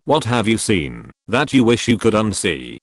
What have you seen that you wish you could unsee?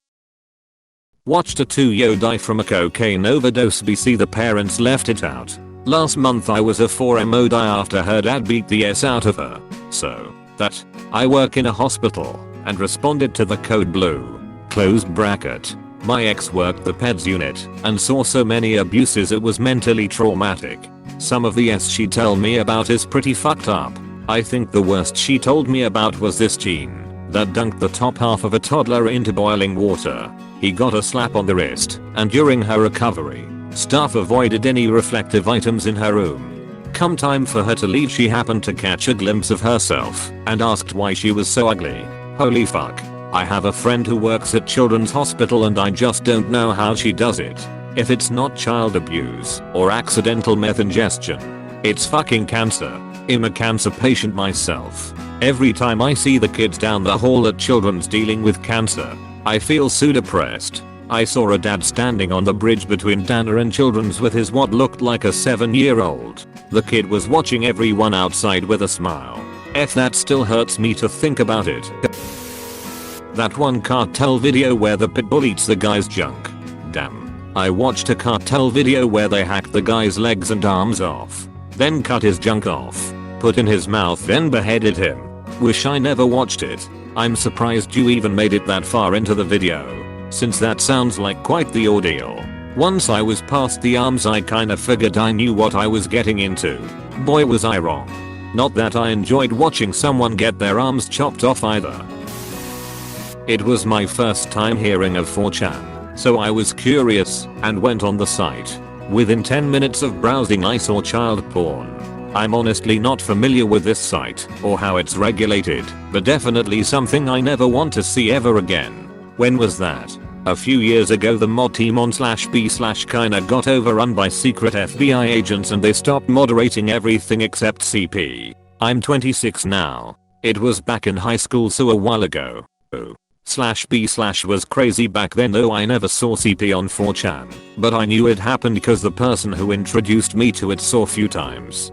Watched a 2-year-old die from a cocaine overdose. BC the parents left it out. Last month I was a 4mo die after her dad beat the s out of her. So that I work in a hospital and responded to the code blue. Closed bracket. My ex worked the peds unit and saw so many abuses it was mentally traumatic. Some of the s she tell me about is pretty fucked up. I think the worst she told me about was this teen that dunked the top half of a toddler into boiling water. He got a slap on the wrist, and during her recovery, staff avoided any reflective items in her room. Come time for her to leave, she happened to catch a glimpse of herself and asked why she was so ugly. Holy fuck. I have a friend who works at Children's Hospital and I just don't know how she does it. If it's not child abuse or accidental meth ingestion, it's fucking cancer. I'm a cancer patient myself. Every time I see the kids down the hall at Children's dealing with cancer, I feel so depressed. I saw a dad standing on the bridge between Dana and Children's with his what looked like a 7-year-old. The kid was watching everyone outside with a smile. That still hurts me to think about it. That one cartel video where the pitbull eats the guy's junk. Damn. I watched a cartel video where they hacked the guy's legs and arms off, then cut his junk off, put in his mouth, then beheaded him. Wish I never watched it. I'm surprised you even made it that far into the video, since that sounds like quite the ordeal. Once I was past the arms I kinda figured I knew what I was getting into. Boy was I wrong. Not that I enjoyed watching someone get their arms chopped off either. It was my first time hearing of 4chan, so I was curious and went on the site. Within 10 minutes of browsing I saw child porn. I'm honestly not familiar with this site or how it's regulated, but definitely something I never want to see ever again. When was that? A few years ago the mod team on /b/ kinda got overrun by secret FBI agents and they stopped moderating everything except CP. I'm 26 now. It was back in high school, so a while ago. /b/ was crazy back then though. I never saw CP on 4chan, but I knew it happened because the person who introduced me to it saw few times.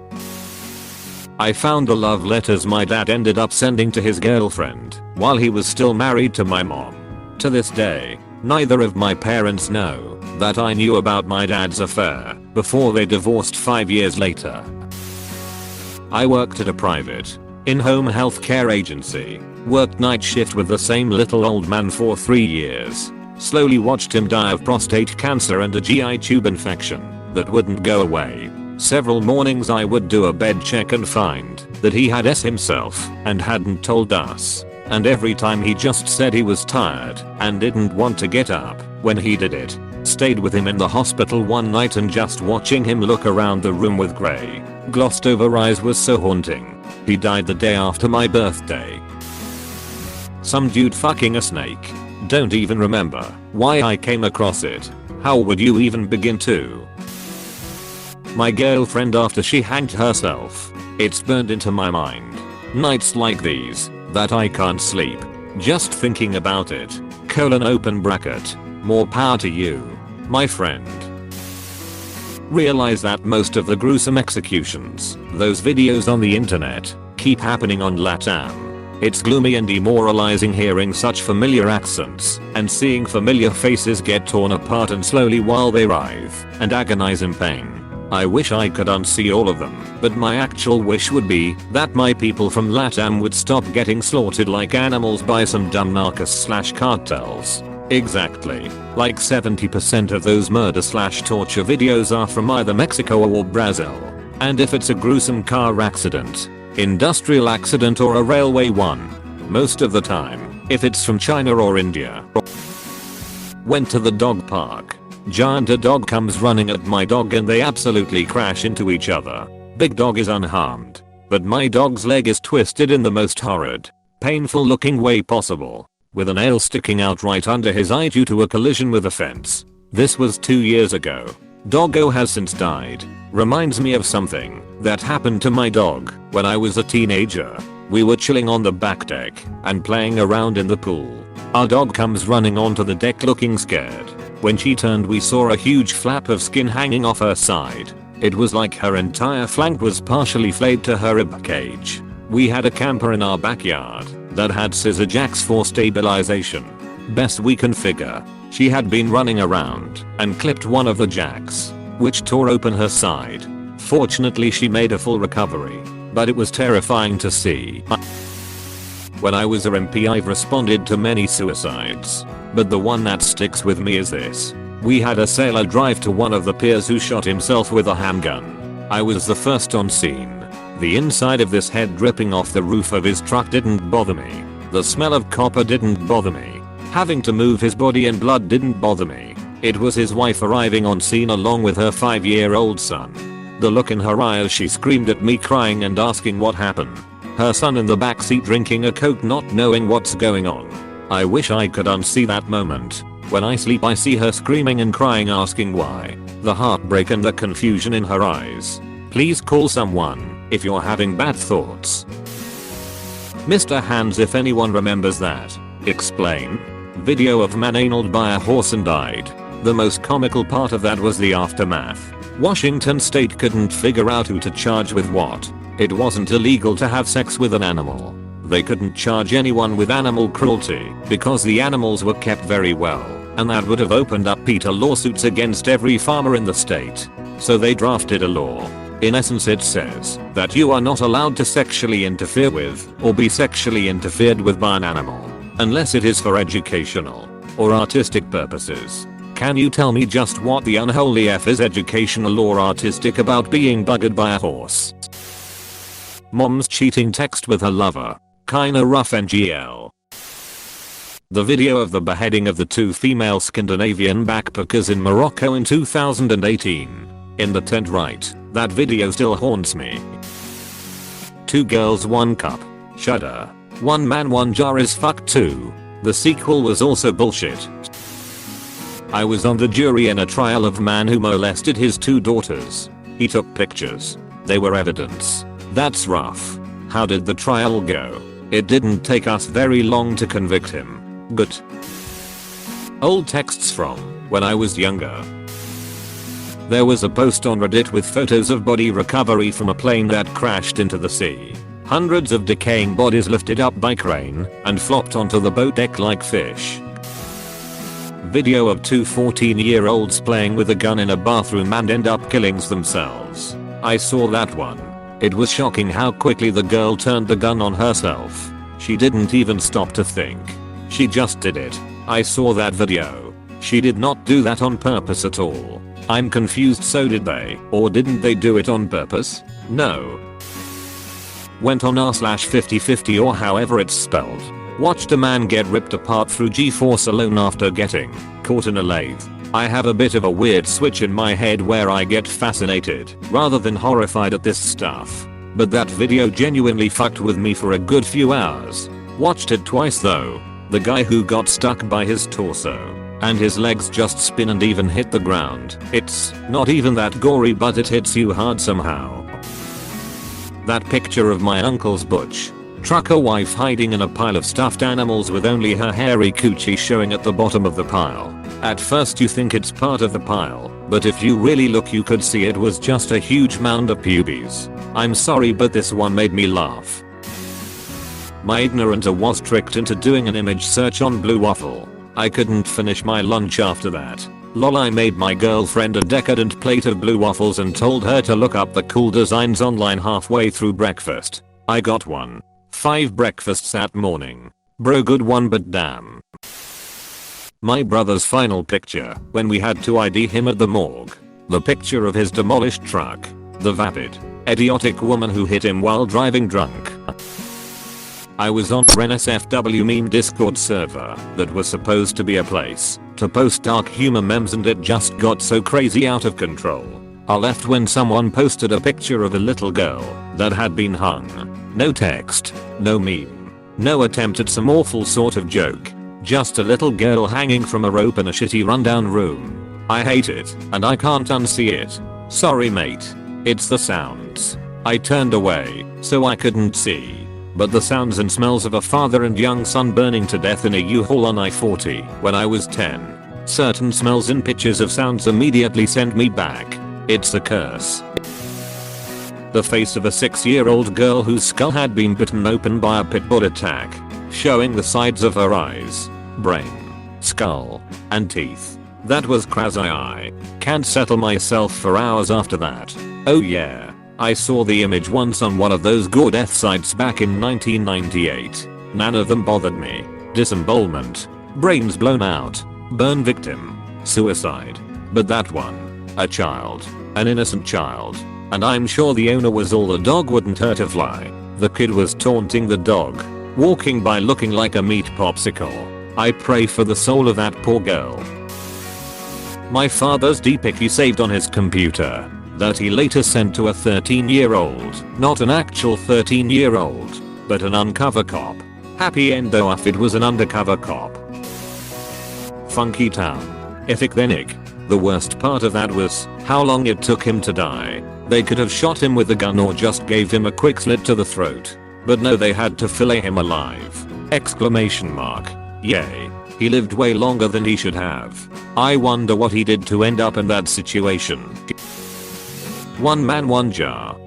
I found the love letters my dad ended up sending to his girlfriend while he was still married to my mom. To this day, neither of my parents know that I knew about my dad's affair before they divorced 5 years later. I worked at a private, in-home healthcare agency, worked night shift with the same little old man for 3 years, slowly watched him die of prostate cancer and a GI tube infection that wouldn't go away. Several mornings I would do a bed check and find that he had S himself and hadn't told us. And every time he just said he was tired and didn't want to get up when he did it. Stayed with him in the hospital one night and just watching him look around the room with grey, glossed over eyes was so haunting. He died the day after my birthday. Some dude fucking a snake. Don't even remember why I came across it. How would you even begin to? My girlfriend after she hanged herself. It's burned into my mind. Nights like these that I can't sleep just thinking about it. Open bracket. More power to you, my friend. Realize that most of the gruesome executions, those videos on the internet, keep happening on LATAM. It's gloomy and demoralizing hearing such familiar accents and seeing familiar faces get torn apart and slowly while they writhe and agonize in pain. I wish I could unsee all of them, but my actual wish would be that my people from LATAM would stop getting slaughtered like animals by some dumb narcos/cartels. Exactly. Like 70% of those murder/torture videos are from either Mexico or Brazil. And if it's a gruesome car accident, industrial accident or a railway one, most of the time, if it's from China or India. Went to the dog park. Giant dog comes running at my dog and they absolutely crash into each other. Big dog is unharmed, but my dog's leg is twisted in the most horrid, painful looking way possible, with a nail sticking out right under his eye due to a collision with a fence. This was 2 years ago. Doggo has since died. Reminds me of something that happened to my dog when I was a teenager. We were chilling on the back deck and playing around in the pool. Our dog comes running onto the deck looking scared. When she turned we saw a huge flap of skin hanging off her side. It was like her entire flank was partially flayed to her rib cage. We had a camper in our backyard that had scissor jacks for stabilization. Best we can figure, she had been running around and clipped one of the jacks, which tore open her side. Fortunately she made a full recovery, but it was terrifying to see. When I was a MP I've responded to many suicides, but the one that sticks with me is this. We had a sailor drive to one of the piers who shot himself with a handgun. I was the first on scene. The inside of this head dripping off the roof of his truck didn't bother me. The smell of copper didn't bother me. Having to move his body in blood didn't bother me. It was his wife arriving on scene along with her 5-year-old son. The look in her eye as she screamed at me crying and asking what happened. Her son in the backseat drinking a coke not knowing what's going on. I wish I could unsee that moment. When I sleep I see her screaming and crying asking why. The heartbreak and the confusion in her eyes. Please call someone if you're having bad thoughts. Mr. Hands, if anyone remembers that. Explain. Video of man analed by a horse and died. The most comical part of that was the aftermath. Washington state couldn't figure out who to charge with what. It wasn't illegal to have sex with an animal. They couldn't charge anyone with animal cruelty because the animals were kept very well, and that would have opened up PETA lawsuits against every farmer in the state. So they drafted a law. In essence it says that you are not allowed to sexually interfere with or be sexually interfered with by an animal unless it is for educational or artistic purposes. Can you tell me just what the unholy F is educational or artistic about being buggered by a horse? Mom's cheating text with her lover. Kinda rough NGL. The video of the beheading of the 2 female Scandinavian backpackers in Morocco in 2018. In the tent right, that video still haunts me. 2 girls 1 cup. Shudder. 1 man 1 jar is fuck 2. The sequel was also bullshit. I was on the jury in a trial of man who molested his 2 daughters. He took pictures. They were evidence. That's rough. How did the trial go? It didn't take us very long to convict him. Good. Old texts from when I was younger. There was a post on Reddit with photos of body recovery from a plane that crashed into the sea. Hundreds of decaying bodies lifted up by crane and flopped onto the boat deck like fish. Video of 2 14-year-olds playing with a gun in a bathroom and end up killing themselves. I saw that one. It was shocking how quickly the girl turned the gun on herself. She didn't even stop to think. She just did it. I saw that video. She did not do that on purpose at all. I'm confused, so did they? Or didn't they do it on purpose? No. Went on r/5050 or however it's spelled. Watched a man get ripped apart through G-force alone after getting caught in a lathe. I have a bit of a weird switch in my head where I get fascinated rather than horrified at this stuff. But that video genuinely fucked with me for a good few hours. Watched it twice though. The guy who got stuck by his torso and his legs just spin and even hit the ground. It's not even that gory, but it hits you hard somehow. That picture of my uncle's butch trucker wife hiding in a pile of stuffed animals with only her hairy coochie showing at the bottom of the pile. At first you think it's part of the pile, but if you really look you could see it was just a huge mound of pubes. I'm sorry, but this one made me laugh. My ignorance was tricked into doing an image search on Blue Waffle. I couldn't finish my lunch after that. Lol, I made my girlfriend a decadent plate of blue waffles and told her to look up the cool designs online halfway through breakfast. I got one. 5 breakfasts that morning. Bro, good one, but damn. My brother's final picture when we had to ID him at the morgue. The picture of his demolished truck. The vapid, idiotic woman who hit him while driving drunk. I was on an SFW meme Discord server that was supposed to be a place to post dark humor memes, and it just got so crazy out of control. I left when someone posted a picture of a little girl that had been hung. No text, no meme, no attempt at some awful sort of joke. Just a little girl hanging from a rope in a shitty rundown room. I hate it and I can't unsee it. Sorry mate. It's the sounds. I turned away so I couldn't see. But the sounds and smells of a father and young son burning to death in a U-Haul on I-40 when I was 10. Certain smells and pictures of sounds immediately send me back. It's a curse. The face of a 6-year-old girl whose skull had been bitten open by a pit bull attack. showing the sides of her eyes, brain, skull, and teeth. That was crazy. I can't settle myself for hours after that. Oh yeah, I saw the image once on one of those gore death sites back in 1998. None of them bothered me. Disembowelment, brains blown out, burn victim, suicide. But that one, a child, an innocent child. And I'm sure the owner was all the dog wouldn't hurt a fly. The kid was taunting the dog, walking by looking like a meat popsicle. I pray for the soul of that poor girl. My father's D-pic he saved on his computer that he later sent to a 13-year-old. Not an actual 13-year-old, but an undercover cop. Happy end though if it was an undercover cop. Funky town. Epic then ick. The worst part of that was how long it took him to die. They could have shot him with a gun or just gave him a quick slit to the throat. But no, they had to fillet him alive. Exclamation mark. Yay. He lived way longer than he should have. I wonder what he did to end up in that situation. One man one jar.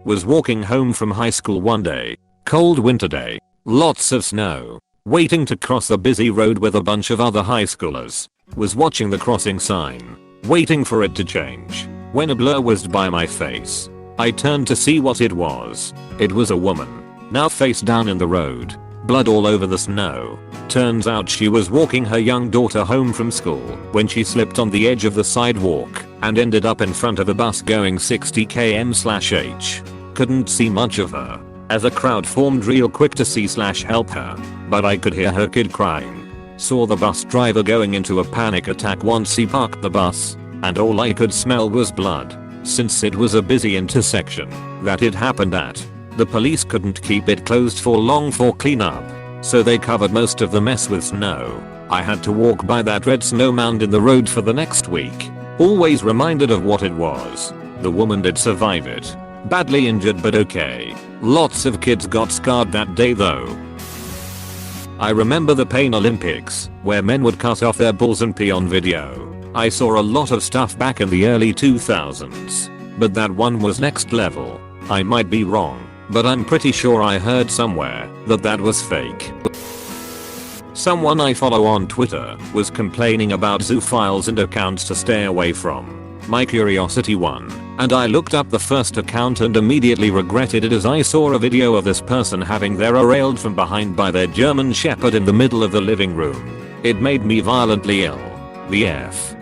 Was walking home from high school one day. Cold winter day. Lots of snow. Waiting to cross a busy road with a bunch of other high schoolers. Was watching the crossing sign. Waiting for it to change. When a blur whizzed by my face. I turned to see what it was. It was a woman. Now face down in the road. Blood all over the snow. Turns out she was walking her young daughter home from school when she slipped on the edge of the sidewalk and ended up in front of a bus going 60 km/h. Couldn't see much of her as a crowd formed real quick to see/help her, but I could hear her kid crying. Saw the bus driver going into a panic attack once he parked the bus, and all I could smell was blood. Since it was a busy intersection that it happened at, the police couldn't keep it closed for long for cleanup, so they covered most of the mess with snow. I had to walk by that red snow mound in the road for the next week, always reminded of what it was. The woman did survive it. Badly injured but okay. Lots of kids got scarred that day though. I remember the Pain Olympics, where men would cut off their balls and pee on video. I saw a lot of stuff back in the early 2000s, but that one was next level. I might be wrong, but I'm pretty sure I heard somewhere that that was fake. Someone I follow on Twitter was complaining about zoophiles and accounts to stay away from. My curiosity won, and I looked up the first account and immediately regretted it as I saw a video of this person having their ear railed from behind by their German Shepherd in the middle of the living room. It made me violently ill. The F.